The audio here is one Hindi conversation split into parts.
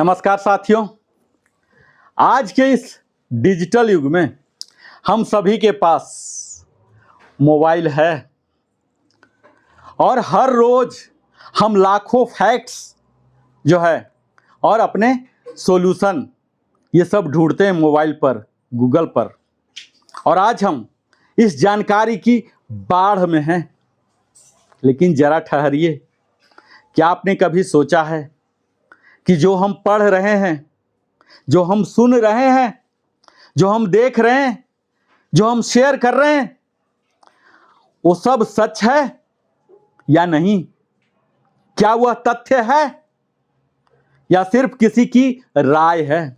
नमस्कार साथियों, आज के इस डिजिटल युग में हम सभी के पास मोबाइल है और हर रोज हम लाखों फैक्ट्स जो है और अपने सॉल्यूशन ये सब ढूंढते हैं मोबाइल पर, गूगल पर। और आज हम इस जानकारी की बाढ़ में हैं। लेकिन जरा ठहरिए, क्या आपने कभी सोचा है कि जो हम पढ़ रहे हैं, जो हम सुन रहे हैं, जो हम देख रहे हैं, जो हम शेयर कर रहे हैं, वो सब सच है या नहीं? क्या वह तथ्य है या सिर्फ किसी की राय है?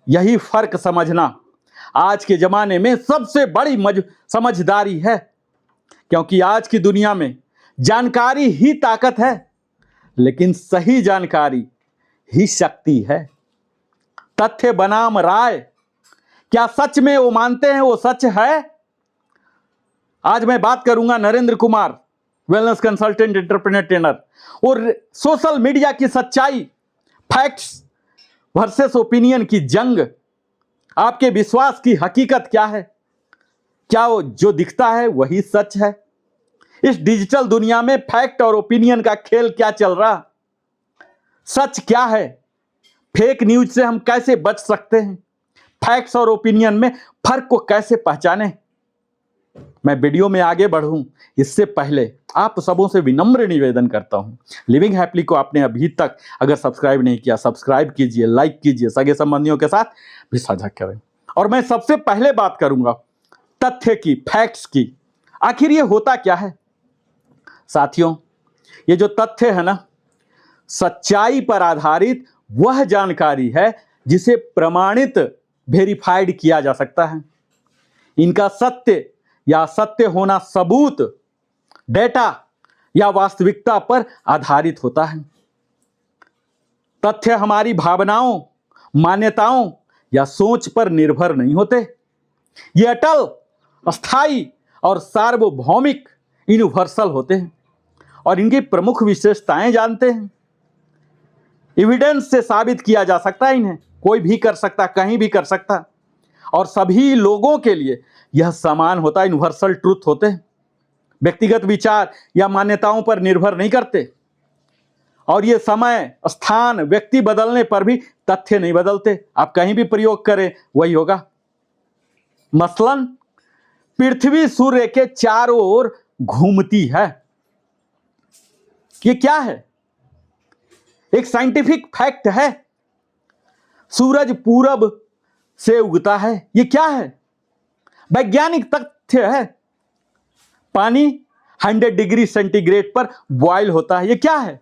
यही फर्क समझना आज के जमाने में सबसे बड़ी समझदारी है, क्योंकि आज की दुनिया में जानकारी ही ताकत है, लेकिन सही जानकारी ही शक्ति है। तथ्य बनाम राय, क्या सच में वो मानते हैं वो सच है? आज मैं बात करूंगा Narendra Kumar, wellness consultant, entrepreneur trainer, और सोशल मीडिया की सच्चाई, फैक्ट्स वर्सेस ओपिनियन की जंग। आपके विश्वास की हकीकत क्या है? क्या वो जो दिखता है वही सच है? इस डिजिटल दुनिया में फैक्ट और ओपिनियन का खेल क्या चल रहा? सच क्या है? फेक न्यूज से हम कैसे बच सकते हैं? फैक्ट्स और ओपिनियन में फर्क को कैसे पहचानें? मैं वीडियो में आगे बढ़ूं इससे पहले आप सबों से विनम्र निवेदन करता हूं, लिविंग हैप्पीली को आपने अभी तक अगर सब्सक्राइब नहीं किया, सब्सक्राइब कीजिए, लाइक कीजिए, सगे संबंधियों के साथ भी साझा करें। और मैं सबसे पहले बात करूंगा तथ्य की, फैक्ट्स की। आखिर ये होता क्या है? साथियों, ये जो तथ्य है ना, सच्चाई पर आधारित वह जानकारी है जिसे प्रमाणित, वेरीफाइड किया जा सकता है। इनका सत्य या असत्य होना सबूत, डेटा या वास्तविकता पर आधारित होता है। तथ्य हमारी भावनाओं, मान्यताओं या सोच पर निर्भर नहीं होते। ये अटल, अस्थाई और सार्वभौमिक, यूनिवर्सल होते हैं और इनकी प्रमुख विशेषताएं जानते हैं। एविडेंस से साबित किया जा सकता है इन्हें, कोई भी कर सकता, कहीं भी कर सकता, और सभी लोगों के लिए यह समान होता है, यूनिवर्सल ट्रूथ होते हैं। व्यक्तिगत विचार या मान्यताओं पर निर्भर नहीं करते और ये समय, स्थान, व्यक्ति बदलने पर भी तथ्य नहीं बदलते। आप कहीं भी प्रयोग करें वही होगा। मसलन पृथ्वी सूर्य के चारों ओर घूमती है। ये क्या है? एक साइंटिफिक फैक्ट है। सूरज पूरब से उगता है। ये क्या है? वैज्ञानिक तथ्य है। पानी 100 डिग्री सेंटीग्रेड पर बॉयल होता है। ये क्या है?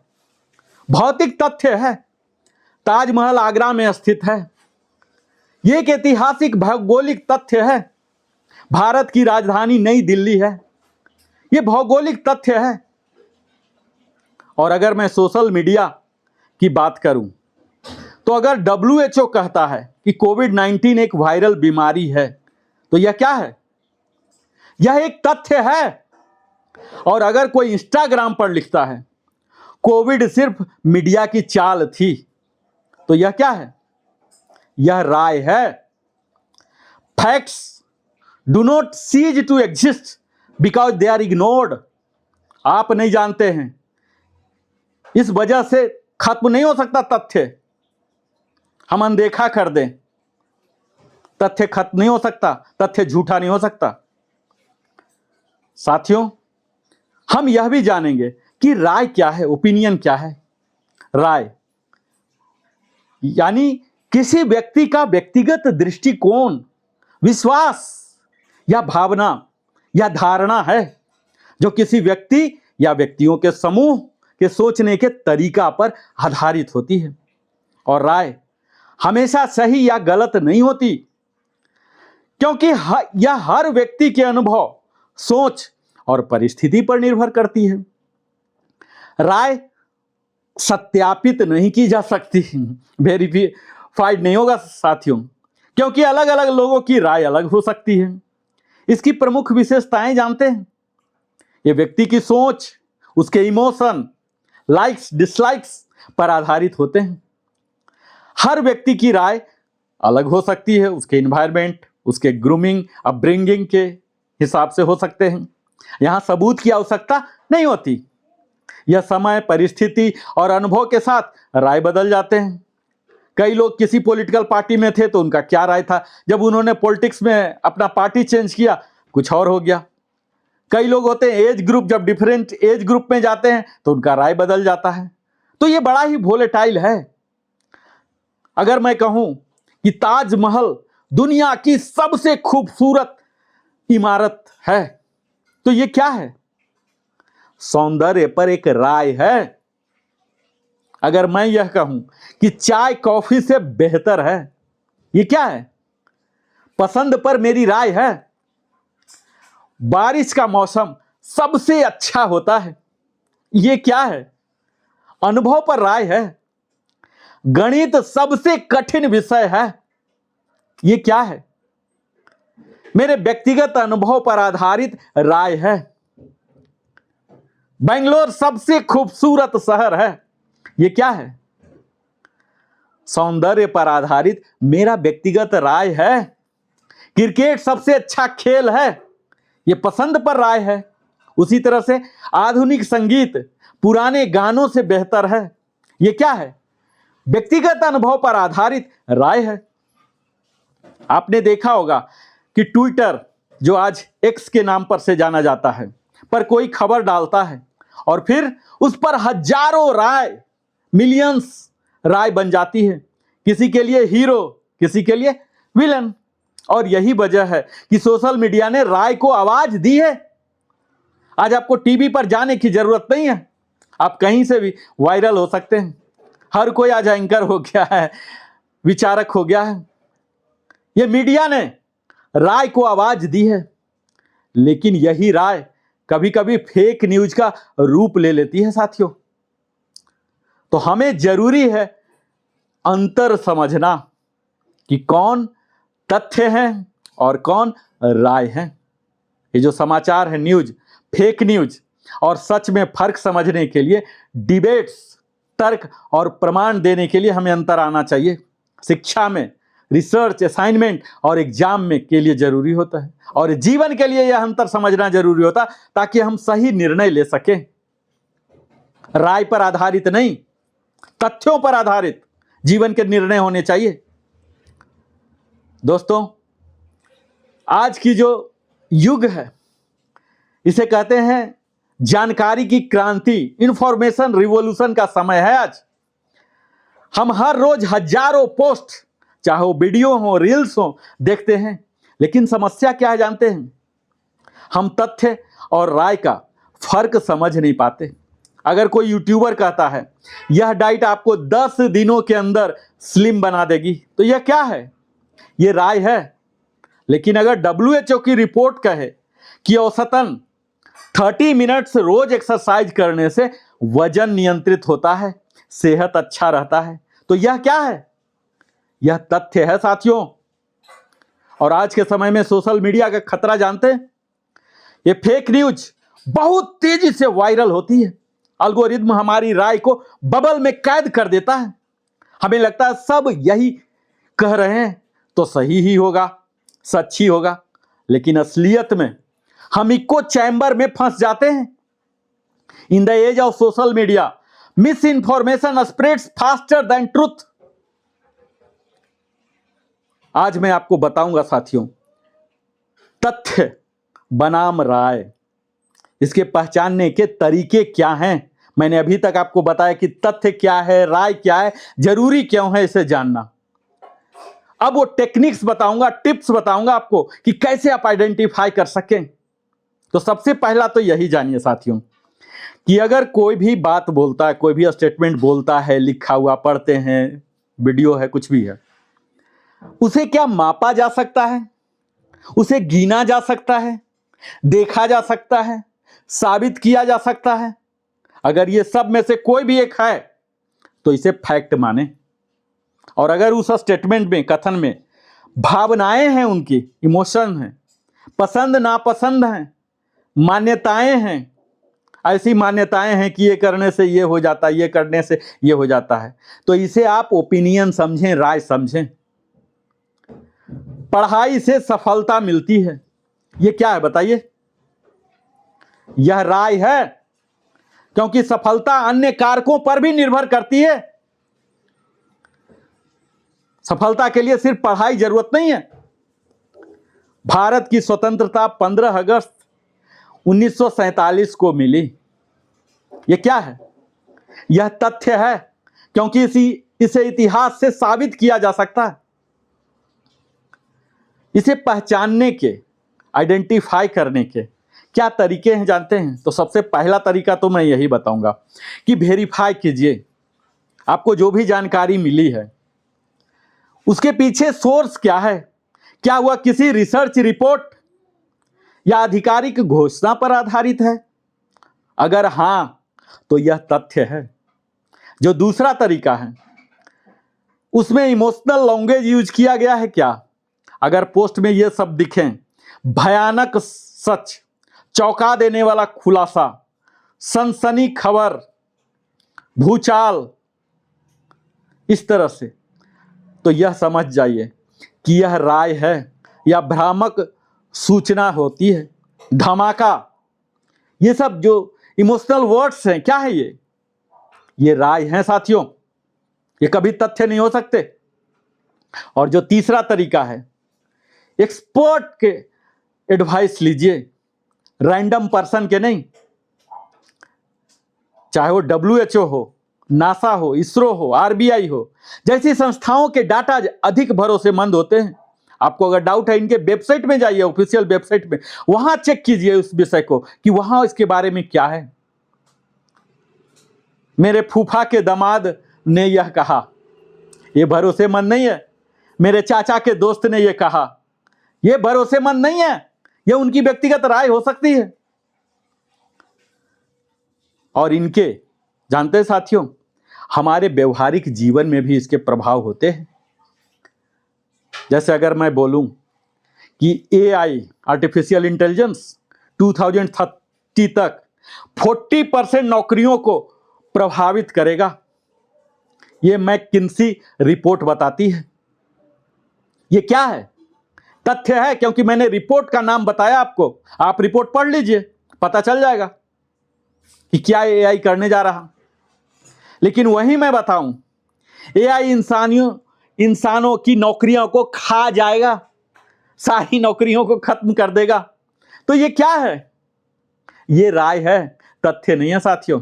भौतिक तथ्य है। ताजमहल आगरा में स्थित है। ये एक ऐतिहासिक भौगोलिक तथ्य है। भारत की राजधानी नई दिल्ली है। ये भौगोलिक तथ्य है। और अगर मैं सोशल मीडिया की बात करूं तो अगर WHO कहता है कि कोविड-19 एक वायरल बीमारी है, तो यह क्या है? यह एक तथ्य है। और अगर कोई इंस्टाग्राम पर लिखता है कोविड सिर्फ मीडिया की चाल थी, तो यह क्या है? यह राय है। Facts do not cease to exist because they are ignored. आप नहीं जानते हैं, इस वजह से खत्म नहीं हो सकता तथ्य। हम अनदेखा कर दें, तथ्य खत्म नहीं हो सकता, तथ्य झूठा नहीं हो सकता। साथियों, हम यह भी जानेंगे कि राय क्या है, ओपिनियन क्या है। राय यानी किसी व्यक्ति का व्यक्तिगत दृष्टिकोण, विश्वास या भावना या धारणा है जो किसी व्यक्ति या व्यक्तियों के समूह के सोचने के तरीका पर आधारित होती है। और राय हमेशा सही या गलत नहीं होती, क्योंकि यह हर व्यक्ति के अनुभव, सोच और परिस्थिति पर निर्भर करती है। राय सत्यापित नहीं की जा सकती, वेरीफाइड नहीं होगा साथियों, क्योंकि अलग अलग लोगों की राय अलग हो सकती है। इसकी प्रमुख विशेषताएं जानते हैं। ये व्यक्ति की सोच, उसके इमोशन, लाइक्स डिसलाइक्स पर आधारित होते हैं। हर व्यक्ति की राय अलग हो सकती है, उसके इन्वायरमेंट, उसके ग्रूमिंग, अपब्रिंगिंग के हिसाब से हो सकते हैं। यहाँ सबूत की आवश्यकता नहीं होती। यह समय, परिस्थिति और अनुभव के साथ राय बदल जाते हैं। कई लोग किसी पॉलिटिकल पार्टी में थे तो उनका क्या राय था, जब उन्होंने पॉलिटिक्स में अपना पार्टी चेंज किया कुछ और हो गया। कई लोग होते हैं एज ग्रुप, जब डिफरेंट एज ग्रुप में जाते हैं तो उनका राय बदल जाता है। तो ये बड़ा ही वोलेटाइल है। अगर मैं कहूं कि ताजमहल दुनिया की सबसे खूबसूरत इमारत है तो ये क्या है? सौंदर्य पर एक राय है। अगर मैं यह कहूं कि चाय कॉफी से बेहतर है, ये क्या है? पसंद पर मेरी राय है। बारिश का मौसम सबसे अच्छा होता है, ये क्या है? अनुभव पर राय है। गणित सबसे कठिन विषय है, ये क्या है? मेरे व्यक्तिगत अनुभव पर आधारित राय है। बेंगलोर सबसे खूबसूरत शहर है, ये क्या है? सौंदर्य पर आधारित मेरा व्यक्तिगत राय है। क्रिकेट सबसे अच्छा खेल है, ये पसंद पर राय है। उसी तरह से आधुनिक संगीत पुराने गानों से बेहतर है, ये क्या है? व्यक्तिगत अनुभव पर आधारित राय है। आपने देखा होगा कि ट्विटर, जो आज एक्स के नाम पर से जाना जाता है, पर कोई खबर डालता है और फिर उस पर हजारों राय, मिलियंस राय बन जाती है। किसी के लिए हीरो, किसी के लिए विलन। और यही वजह है कि सोशल मीडिया ने राय को आवाज दी है। आज आपको टीवी पर जाने की जरूरत नहीं है, आप कहीं से भी वायरल हो सकते हैं। हर कोई आज एंकर हो गया है, विचारक हो गया है। यह मीडिया ने राय को आवाज दी है, लेकिन यही राय कभी कभी फेक न्यूज का रूप ले लेती है साथियों। तो हमें जरूरी है अंतर समझना कि कौन तथ्य है और कौन राय है। ये जो समाचार है, न्यूज, फेक न्यूज और सच में फर्क समझने के लिए डिबेट्स, तर्क और प्रमाण देने के लिए हमें अंतर आना चाहिए। शिक्षा में, रिसर्च, असाइनमेंट और एग्जाम में के लिए जरूरी होता है, और जीवन के लिए यह अंतर समझना जरूरी होता ताकि हम सही निर्णय ले सकें। राय पर आधारित नहीं, तथ्यों पर आधारित जीवन के निर्णय होने चाहिए। दोस्तों, आज की जो युग है इसे कहते हैं जानकारी की क्रांति, इंफॉर्मेशन रिवॉल्यूशन का समय है आज। हम हर रोज हजारों पोस्ट, चाहे वो वीडियो हो, रील्स हो, देखते हैं, लेकिन समस्या क्या है जानते हैं? हम तथ्य और राय का फर्क समझ नहीं पाते। अगर कोई यूट्यूबर कहता है यह डाइट आपको 10 दिनों के अंदर स्लिम बना देगी, तो यह क्या है? यह राय है। लेकिन अगर WHO की रिपोर्ट कहे कि औसतन 30 मिनट्स रोज एक्सरसाइज करने से वजन नियंत्रित होता है, सेहत अच्छा रहता है, तो यह क्या है? यह तथ्य है साथियों। और आज के समय में सोशल मीडिया का खतरा जानते हैं? ये फेक न्यूज बहुत तेजी से वायरल होती है। एल्गोरिथम हमारी राय को बबल में कैद कर देता है। हमें लगता है सब यही कह रहे हैं तो सही ही होगा, सच ही होगा, लेकिन असलियत में हम इको चैम्बर में फंस जाते हैं। In the age of social media, misinformation spreads faster than truth. आज मैं आपको बताऊंगा साथियों, तथ्य बनाम राय, इसके पहचानने के तरीके क्या हैं। मैंने अभी तक आपको बताया कि तथ्य क्या है, राय क्या है, जरूरी क्यों है इसे जानना। अब वो टेक्निक्स बताऊंगा, टिप्स बताऊंगा आपको कि कैसे आप आइडेंटिफाई कर सकें। तो सबसे पहला तो यही जानिए साथियों कि अगर कोई भी बात बोलता है, कोई भी स्टेटमेंट बोलता है, लिखा हुआ पढ़ते हैं, वीडियो है, कुछ भी है, उसे क्या मापा जा सकता है? उसे गिना जा सकता है? देखा जा सकता है? साबित किया जा सकता है? अगर ये सब में से कोई भी एक है तो इसे फैक्ट माने। और अगर उस स्टेटमेंट में, कथन में भावनाएं हैं, उनकी इमोशन हैं, पसंद नापसंद हैं, मान्यताएं हैं, ऐसी मान्यताएं हैं कि ये करने से ये हो जाता है, ये करने से ये हो जाता है। तो इसे आप ओपिनियन समझें, राय समझें। पढ़ाई से सफलता मिलती है, ये क्या है बताइए? यह राय है, क्योंकि सफलता अन्य कारकों पर भी निर्भर करती है। सफलता के लिए सिर्फ पढ़ाई जरूरत नहीं है। भारत की स्वतंत्रता 15 अगस्त 1947 को मिली। यह क्या है? यह तथ्य है, क्योंकि इसे इतिहास से साबित किया जा सकता है। इसे पहचानने के, आइडेंटिफाई करने के क्या तरीके हैं जानते हैं? तो सबसे पहला तरीका तो मैं यही बताऊंगा कि वेरीफाई कीजिए आपको जो भी जानकारी मिली है उसके पीछे सोर्स क्या है। क्या वह किसी रिसर्च रिपोर्ट या आधिकारिक घोषणा पर आधारित है? अगर हां, तो यह तथ्य है। जो दूसरा तरीका है उसमें इमोशनल लैंग्वेज यूज किया गया है क्या? अगर पोस्ट में यह सब दिखें, भयानक सच, चौंका देने वाला खुलासा, सनसनी खबर, भूचाल, इस तरह से, तो यह समझ जाइए कि यह राय है या भ्रामक सूचना होती है। धमाका, ये सब जो इमोशनल वर्ड्स हैं, क्या है ये राय हैं साथियों, ये कभी तथ्य नहीं हो सकते। और जो तीसरा तरीका है, एक्सपर्ट के एडवाइस लीजिए, रैंडम पर्सन के नहीं। चाहे वो WHO हो, नासा हो, इसरो हो, RBI हो, जैसी संस्थाओं के डाटा अधिक भरोसेमंद होते हैं। आपको अगर डाउट है, इनके वेबसाइट में जाइए, ऑफिशियल वेबसाइट में, वहां चेक कीजिए उस विषय को कि वहां इसके बारे में क्या है। मेरे फूफा के दामाद ने यह कहा, यह भरोसेमंद नहीं है। मेरे चाचा के दोस्त ने यह कहा, यह भरोसेमंद नहीं है। यह उनकी व्यक्तिगत राय हो सकती है। और इनके, जानते हैं साथियों, हमारे व्यवहारिक जीवन में भी इसके प्रभाव होते हैं। जैसे अगर मैं बोलूं कि AI, आर्टिफिशियल इंटेलिजेंस, 2030 तक 40% नौकरियों को प्रभावित करेगा, यह मैकिन्सी रिपोर्ट बताती है। यह क्या है? तथ्य है, क्योंकि मैंने रिपोर्ट का नाम बताया आपको। आप रिपोर्ट पढ़ लीजिए, पता चल जाएगा कि क्या AI करने जा रहा। लेकिन वही मैं बताऊं, AI इंसानों की नौकरियों को खा जाएगा, सारी नौकरियों को खत्म कर देगा। तो ये क्या है? ये राय है, तथ्य नहीं है साथियों।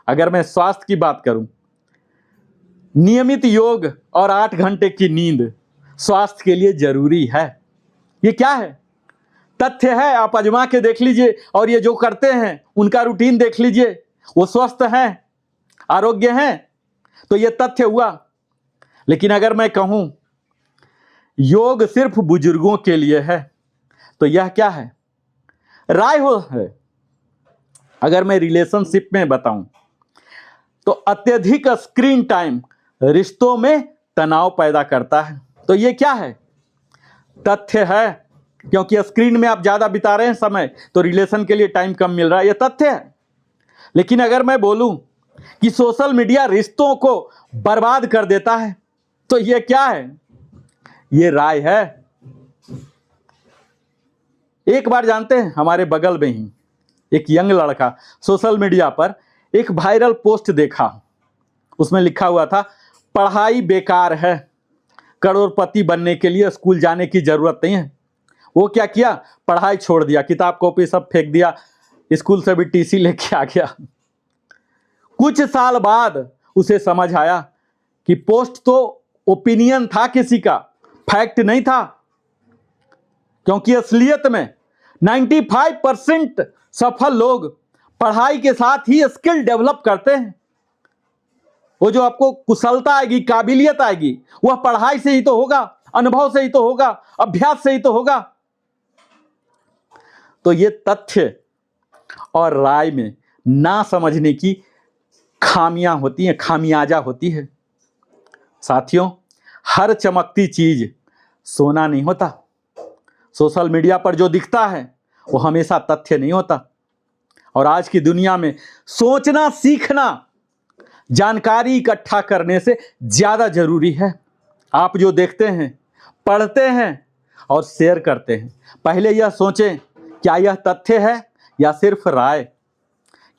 अगर मैं स्वास्थ्य की बात करूं, नियमित योग और 8 घंटे की नींद स्वास्थ्य के लिए जरूरी है। ये क्या है? तथ्य है। आप आजमा के देख लीजिए, और ये जो करते हैं उनका रूटीन देख लीजिए, वो स्वस्थ हैं, आरोग्य हैं, तो ये तथ्य हुआ। लेकिन अगर मैं कहूं योग सिर्फ बुजुर्गों के लिए है, तो यह क्या है? राय हो है। अगर मैं रिलेशनशिप में बताऊं तो अत्यधिक स्क्रीन टाइम रिश्तों में तनाव पैदा करता है, तो ये क्या है? तथ्य है, क्योंकि स्क्रीन में आप ज्यादा बिता रहे हैं समय, तो रिलेशन के लिए टाइम कम मिल रहा है, यह तथ्य है। लेकिन अगर मैं बोलूं कि सोशल मीडिया रिश्तों को बर्बाद कर देता है, तो यह क्या है? यह राय है। एक बार जानते हैं, हमारे बगल में ही एक यंग लड़का सोशल मीडिया पर एक वायरल पोस्ट देखा। उसमें लिखा हुआ था, पढ़ाई बेकार है, करोड़पति बनने के लिए स्कूल जाने की जरूरत नहीं है। वो क्या किया? पढ़ाई छोड़ दिया, किताब कॉपी सब फेंक दिया, स्कूल से भी TC लेके आ गया। कुछ साल बाद उसे समझ आया कि पोस्ट तो ओपिनियन था किसी का, फैक्ट नहीं था। क्योंकि असलियत में 95% सफल लोग पढ़ाई के साथ ही स्किल डेवलप करते हैं। वो जो आपको कुशलता आएगी, काबिलियत आएगी, वह पढ़ाई से ही तो होगा, अनुभव से ही तो होगा, अभ्यास से ही तो होगा। तो ये तथ्य और राय में ना समझने की खामियां होती हैं, खामियाजा होती है। साथियों, हर चमकती चीज सोना नहीं होता। सोशल मीडिया पर जो दिखता है वो हमेशा तथ्य नहीं होता। और आज की दुनिया में सोचना सीखना जानकारी इकट्ठा करने से ज़्यादा जरूरी है। आप जो देखते हैं, पढ़ते हैं और शेयर करते हैं, पहले यह सोचें क्या यह तथ्य है या सिर्फ राय,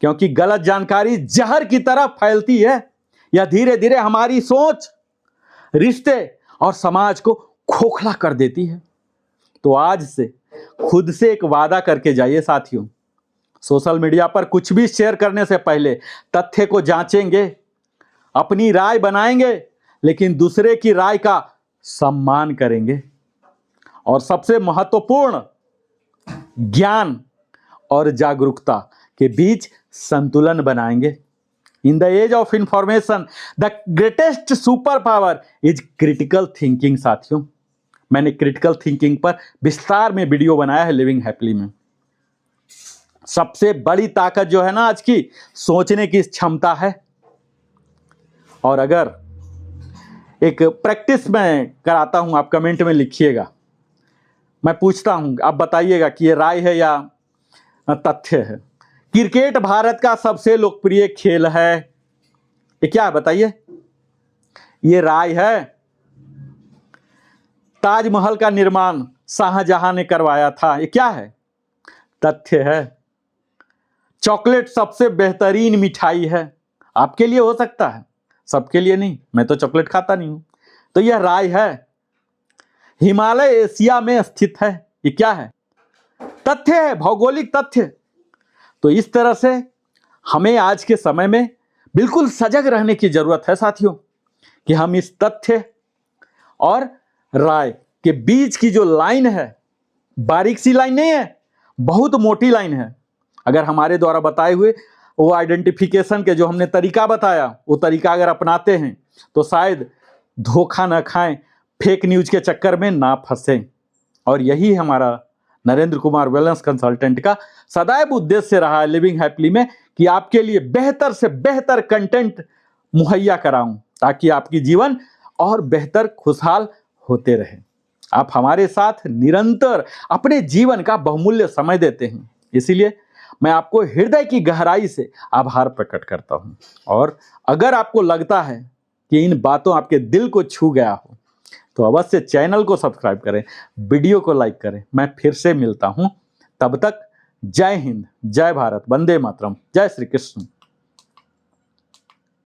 क्योंकि गलत जानकारी जहर की तरह फैलती है। यह धीरे धीरे हमारी सोच, रिश्ते और समाज को खोखला कर देती है। तो आज से खुद से एक वादा करके जाइए साथियों, सोशल मीडिया पर कुछ भी शेयर करने से पहले तथ्य को जांचेंगे, अपनी राय बनाएंगे, लेकिन दूसरे की राय का सम्मान करेंगे। और सबसे महत्वपूर्ण, ज्ञान और जागरूकता के बीच संतुलन बनाएंगे। In the age of information the greatest super power is critical thinking. साथियों, मैंने क्रिटिकल थिंकिंग पर विस्तार में वीडियो बनाया है लिविंग हैप्पीली में। सबसे बड़ी ताकत जो है ना आज की, सोचने की क्षमता है। और अगर एक प्रैक्टिस मैं कराता हूं, आप कमेंट में लिखिएगा, मैं पूछता हूं, आप बताइएगा कि ये राय है या तथ्य है। क्रिकेट भारत का सबसे लोकप्रिय खेल है, ये क्या है बताइए? ये राय है। ताजमहल का निर्माण शाहजहां ने करवाया था, ये क्या है? तथ्य है। चॉकलेट सबसे बेहतरीन मिठाई है, आपके लिए हो सकता है, सबके लिए नहीं, मैं तो चॉकलेट खाता नहीं हूं, तो यह राय है। हिमालय एशिया में स्थित है, ये क्या है? तथ्य है, भौगोलिक तथ्य। तो इस तरह से हमें आज के समय में बिल्कुल सजग रहने की जरूरत है साथियों, कि हम इस तथ्य और राय के बीच की जो लाइन है, बारीक सी लाइन नहीं है, बहुत मोटी लाइन है। अगर हमारे द्वारा बताए हुए वो आइडेंटिफिकेशन के जो हमने तरीका बताया, वो तरीका अगर अपनाते हैं तो शायद धोखा न खाएं, फेक न्यूज के चक्कर में ना फंसें। और यही हमारा नरेंद्र कुमार वेलनेस कंसल्टेंट का सदैव उद्देश्य रहा है लिविंग हैप्पीली में, कि आपके लिए बेहतर से बेहतर कंटेंट मुहैया कराऊं, ताकि आपकी जीवन और बेहतर खुशहाल होते रहे। आप हमारे साथ निरंतर अपने जीवन का बहुमूल्य समय देते हैं, इसीलिए मैं आपको हृदय की गहराई से आभार प्रकट करता हूं। और अगर आपको लगता है कि इन बातों आपके दिल को छू गया हो, तो अवश्य चैनल को सब्सक्राइब करें, वीडियो को लाइक करें। मैं फिर से मिलता हूं, तब तक जय हिंद, जय भारत, वंदे मातरम, जय श्री कृष्ण।